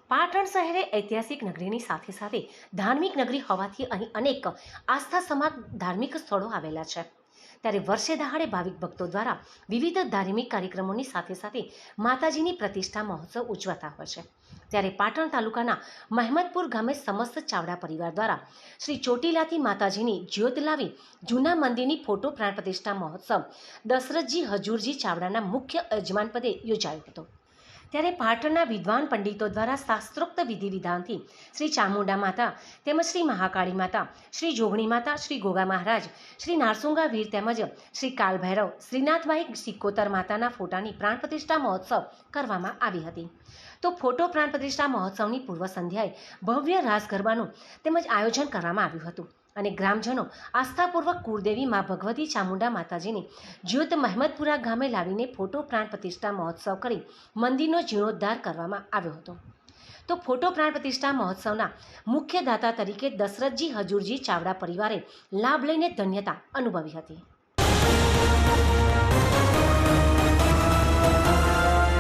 પાટણ શહેર ઐતિહાસિક નગરીની સાથે સાથે ધાર્મિક નગરી હોવાથી અહીં અનેક આસ્થા સમાન ધાર્મિક સ્થળો આવેલા છે। ત્યારે વર્ષે દહાડે ભાવિક ભક્તો દ્વારા વિવિધ ધાર્મિક કાર્યક્રમોની સાથે સાથે માતાજીની પ્રતિષ્ઠા મહોત્સવ ઉજવાતા હોય છે। ત્યારે પાટણ તાલુકાના મહેમદપુર ગામે સમસ્ત ચાવડા પરિવાર દ્વારા શ્રી ચોટીલાથી માતાજીની જ્યોત લાવી જૂના મંદિરની ફોટો પ્રાણ પ્રતિષ્ઠા મહોત્સવ દશરથજી હજુરજી ચાવડાના મુખ્ય યજમાન પદે યોજાયો હતો। ત્યારે પાટણના વિદ્વાન પંડિતો દ્વારા શાસ્ત્રોક્ત વિધિ વિધાનથી શ્રી ચામુંડા માતા તેમજ શ્રી મહાકાળી માતા, શ્રી જોગણી માતા, શ્રી ગોગા મહારાજ, શ્રી નારસુંગા વીર તેમજ શ્રી કાલભૈરવ, શ્રીનાથબાઈ સિકોતર માતાના ફોટાની પ્રાણ પ્રતિષ્ઠા મહોત્સવ કરવામાં આવી હતી। તો ફોટો પ્રાણ પ્રતિષ્ઠા મહોત્સવની પૂર્વ સંધ્યાએ ભવ્ય રાસ ગરબાનું તેમજ આયોજન કરવામાં આવ્યું હતું અને ગ્રામજનો આસ્થાપૂર્વક કુળદેવી મા ભગવતી ચામુંડા માતાજીની જ્યોત મહેમદપુરા ગામે લાવીને ફોટો પ્રાણ પ્રતિષ્ઠા મહોત્સવ કરી મંદિરનો જીર્ણોદ્ધાર કરવામાં આવ્યો હતો। તો ફોટો પ્રાણ પ્રતિષ્ઠા મહોત્સવના મુખ્ય દાતા તરીકે દશરથજી હજુરજી ચાવડા પરિવારે લાભ લઈને ધન્યતા અનુભવી હતી।